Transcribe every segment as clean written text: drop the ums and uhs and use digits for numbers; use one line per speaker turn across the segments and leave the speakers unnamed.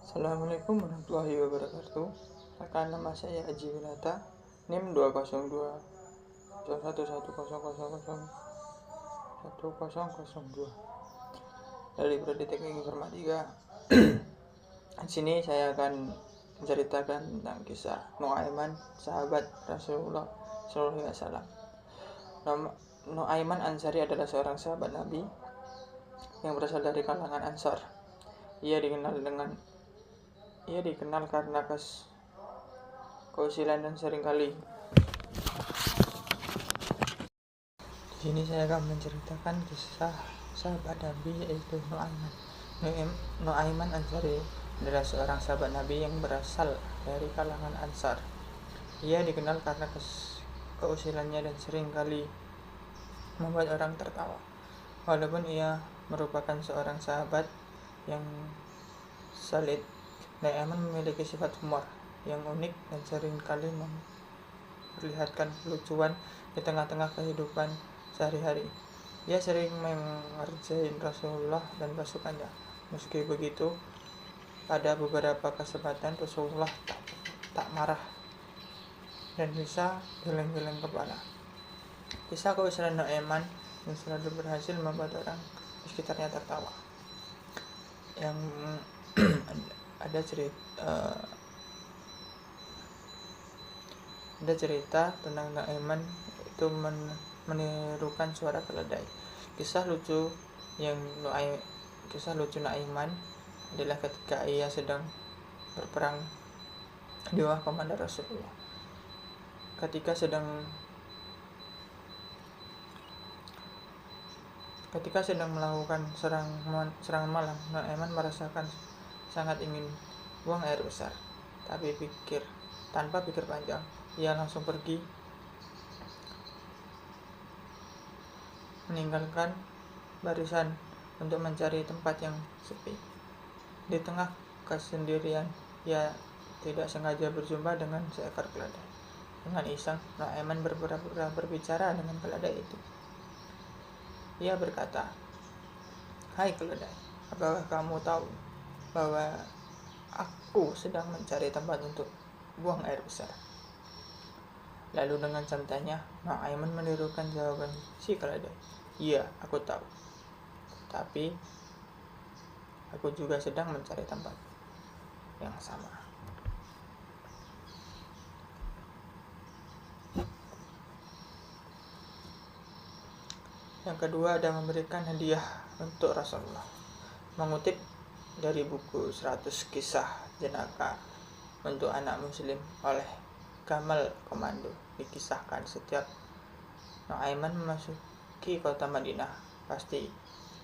Assalamualaikum warahmatullahi wabarakatuh. Perkenalkan, nama saya Aji Winata, NIM 202 111001002 dari Prodi Teknik Informatika. Di sini saya akan menceritakan tentang kisah Nuaiman, sahabat Rasulullah SAW. Nuaiman Ansari adalah seorang sahabat Nabi yang berasal dari kalangan Ansar. Ia dikenal karena keusilan dan seringkali. Di sini saya akan menceritakan kisah sahabat Nabi, yaitu Nuaiman. Nuaiman Ansari adalah seorang sahabat Nabi yang berasal dari kalangan Ansar. Ia dikenal karena keusilannya dan seringkali membuat orang tertawa. Walaupun ia merupakan seorang sahabat yang solid, Nuaiman memiliki sifat humor yang unik dan seringkali memperlihatkan kelucuan di tengah-tengah kehidupan sehari-hari. Ia sering mengerjain Rasulullah dan pasukannya. Meski begitu, pada beberapa kesempatan Rasulullah tak marah dan bisa geleng-geleng kepala. Kisah keusilan Nuaiman yang selalu berhasil membuat orang di sekitarnya tertawa. Yang ada cerita tentang Nuaiman itu menirukan suara keledai. Kisah lucu Nuaiman adalah ketika ia sedang berperang di bawah komandan Rasulullah. Ketika sedang melakukan serangan malam, Nuaiman merasakan sangat ingin buang air besar. Tanpa pikir panjang, ia langsung pergi, meninggalkan barisan untuk mencari tempat yang sepi. Di tengah kesendirian, ia tidak sengaja berjumpa dengan seekor keledai. Dengan iseng, Nuaiman berpura-pura berbicara dengan keledai itu. Ia berkata, "Hai keledai, apakah kamu tahu bahwa aku sedang mencari tempat untuk buang air besar?" Lalu dengan santainya, Nuaiman menirukan jawaban si keledai. "Iya, aku tahu. Tapi aku juga sedang mencari tempat yang sama." Yang kedua ada memberikan hadiah untuk Rasulullah. Mengutip dari buku 100 Kisah Jenaka untuk Anak Muslim oleh Gamal Komando, dikisahkan setiap Nuaiman memasuki kota Madinah, pasti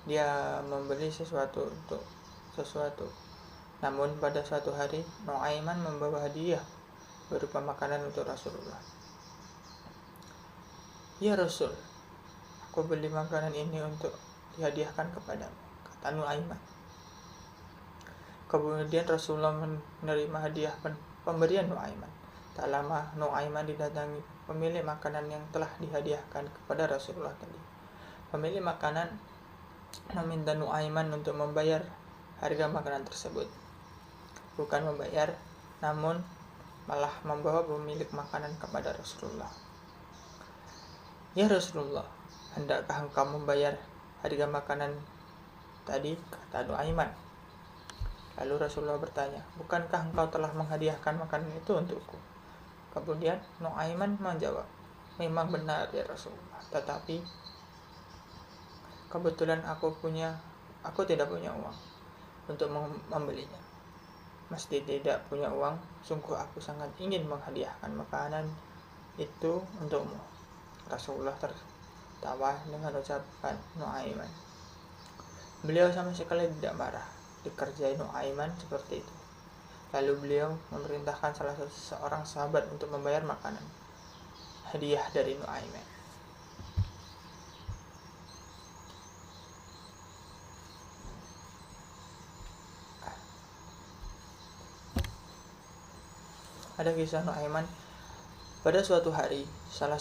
dia membeli sesuatu untuk sesuatu. Namun pada suatu hari, Nuaiman membawa hadiah berupa makanan untuk Rasulullah. "Ya Rasul, aku beli makanan ini untuk dihadiahkan kepadamu," kata Nuaiman. Kemudian Rasulullah menerima hadiah pemberian Nuaiman. Tak lama Nuaiman didatangi pemilik makanan yang telah dihadiahkan kepada Rasulullah tadi. Pemilik makanan meminta Nuaiman untuk membayar harga makanan tersebut. Bukan membayar, namun malah membawa pemilik makanan kepada Rasulullah. "Ya Rasulullah, hendakkah engkau membayar harga makanan tadi?" kata Nuaiman. Lalu Rasulullah bertanya, "Bukankah engkau telah menghadiahkan makanan itu untukku?" Kemudian Nuaiman menjawab, "Memang benar ya Rasulullah, tetapi kebetulan aku tidak punya uang untuk membelinya. Meski tidak punya uang, sungguh aku sangat ingin menghadiahkan makanan itu untukmu." Rasulullah tertawa dengan ucapan Nuaiman. Beliau sama sekali tidak marah dikerjai Nuaiman seperti itu. Lalu beliau memerintahkan salah seorang sahabat untuk membayar makanan hadiah dari Nuaiman. Ada kisah Nuaiman. Pada suatu hari, salah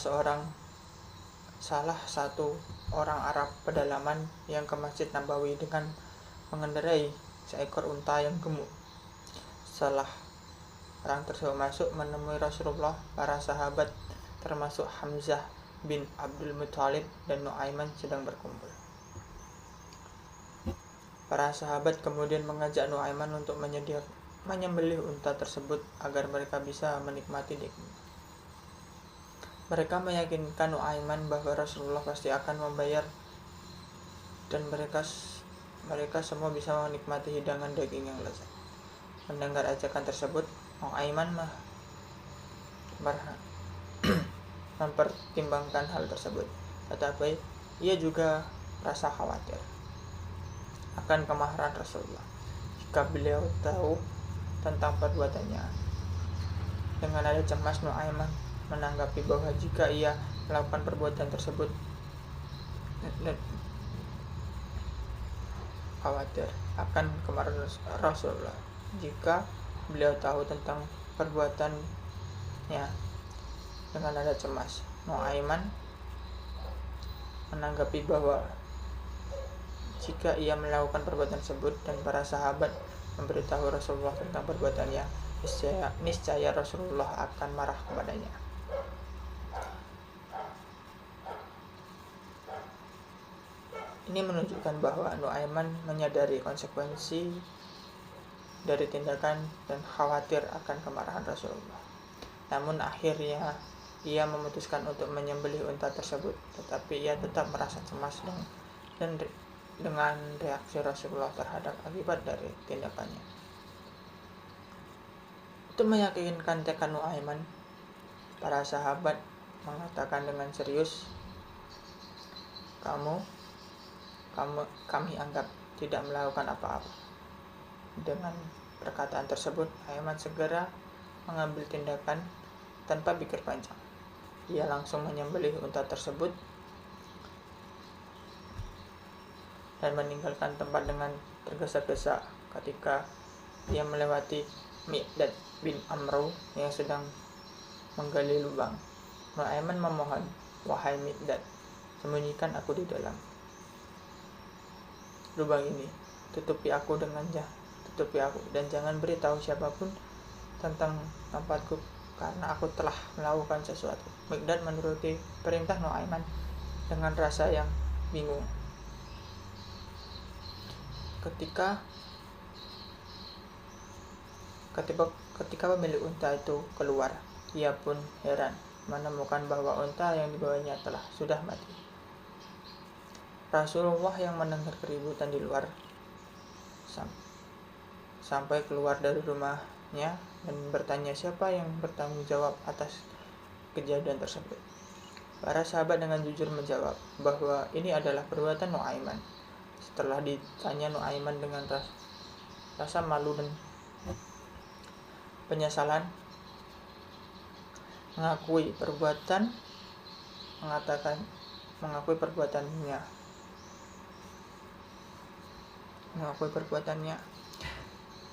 satu orang Arab pedalaman yang ke Masjid Nabawi dengan mengendarai seekor unta yang gemuk. Setelah orang tersebut masuk menemui Rasulullah, para sahabat termasuk Hamzah bin Abdul Muthalib dan Nu'aiman sedang berkumpul. Para sahabat kemudian mengajak Nu'aiman untuk menyembelih unta tersebut agar mereka bisa menikmati dagingnya. Mereka meyakinkan Nu'aiman bahwa Rasulullah pasti akan membayar dan mereka semua bisa menikmati hidangan daging yang lezat. Mendengar ajakan tersebut, Nu'aiman mempertimbangkan hal tersebut, tetapi ia juga merasa khawatir akan kemarahan Rasulullah jika beliau tahu tentang perbuatannya. Dengan ada cemas, Nu'aiman menanggapi bahwa jika ia melakukan perbuatan tersebut khawatir akan kemarahan Rasulullah jika beliau tahu tentang perbuatannya. Dengan nada cemas, Nu'aiman menanggapi bahwa jika ia melakukan perbuatan tersebut dan para sahabat memberitahu Rasulullah tentang perbuatannya, niscaya Rasulullah akan marah kepadanya. Ini menunjukkan bahwa Nu'aiman menyadari konsekuensi dari tindakan dan khawatir akan kemarahan Rasulullah. Namun akhirnya ia memutuskan untuk menyembelih unta tersebut, tetapi ia tetap merasa cemas dengan reaksi Rasulullah terhadap akibat dari tindakannya. Untuk meyakinkan tekad Nu'aiman, para sahabat mengatakan dengan serius, kami anggap tidak melakukan apa-apa. Dengan perkataan tersebut, Nu'aiman segera mengambil tindakan tanpa pikir panjang. Ia langsung menyembelih unta tersebut dan meninggalkan tempat dengan tergesa-gesa. Ketika ia melewati Miqdad bin Amr yang sedang menggali lubang, Nu'aiman memohon, "Wahai Miqdad, sembunyikan aku di dalam lubang ini. Tutupi aku dan jangan beritahu siapapun tentang tempatku karena aku telah melakukan sesuatu." Miqdad menuruti perintah Nu'aiman dengan rasa yang bingung. Ketika pemilik unta itu keluar, ia pun heran menemukan bahwa unta yang dibawanya sudah mati. Rasulullah yang mendengar keributan di luar sampai keluar dari rumahnya dan bertanya siapa yang bertanggung jawab atas kejadian tersebut. Para sahabat dengan jujur menjawab bahwa ini adalah perbuatan Nu'aiman. Setelah ditanya, Nu'aiman dengan rasa malu dan penyesalan mengakui perbuatannya.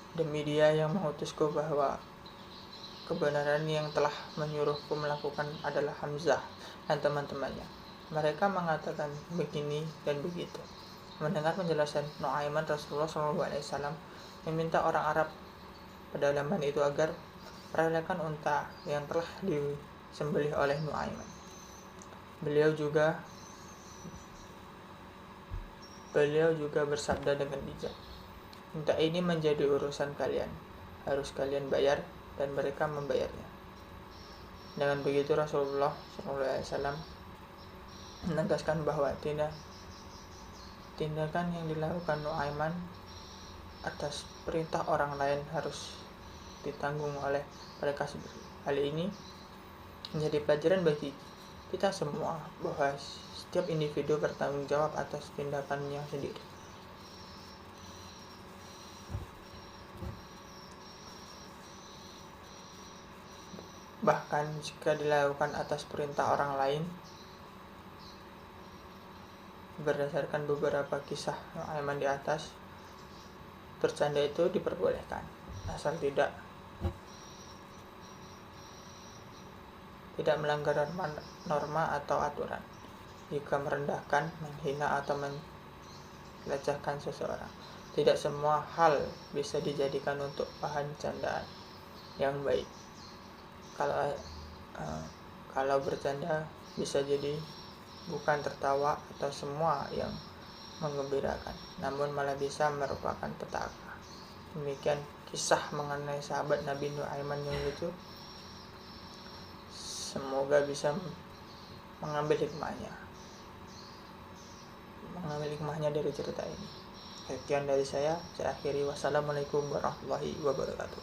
Demi Dia yang mengutusku bahwa kebenaran yang telah menyuruhku melakukan adalah Hamzah dan teman-temannya. Mereka mengatakan begini dan begitu. Mendengar penjelasan Nu'aiman, Rasulullah SAW meminta orang Arab pedalaman itu agar merelakan unta yang telah disembelih oleh Nu'aiman. Beliau juga bersabda dengan bijak, "Unta ini menjadi urusan kalian, harus kalian bayar," dan mereka membayarnya. Dengan begitu Rasulullah SAW menegaskan bahwa tindakan yang dilakukan Nu'aiman atas perintah orang lain harus ditanggung oleh mereka sendiri. Hal ini menjadi pelajaran bagi kita semua bahwa setiap individu bertanggung jawab atas tindakannya sendiri. Bahkan jika dilakukan atas perintah orang lain. Berdasarkan beberapa kisah Nu'aiman di atas, bercanda itu diperbolehkan, asal tidak melanggar norma atau aturan. Jika merendahkan, menghina atau melecehkan seseorang, Tidak semua hal bisa dijadikan untuk bahan candaan yang baik. Kalau bercanda bisa jadi bukan tertawa atau semua yang menggembirakan, namun malah bisa merupakan petaka. Demikian kisah mengenai sahabat Nabi Nuaiman yang lucu. Semoga bisa mengambil hikmahnya dari cerita ini. Sekian dari saya akhiri. Wassalamualaikum warahmatullahi wabarakatuh.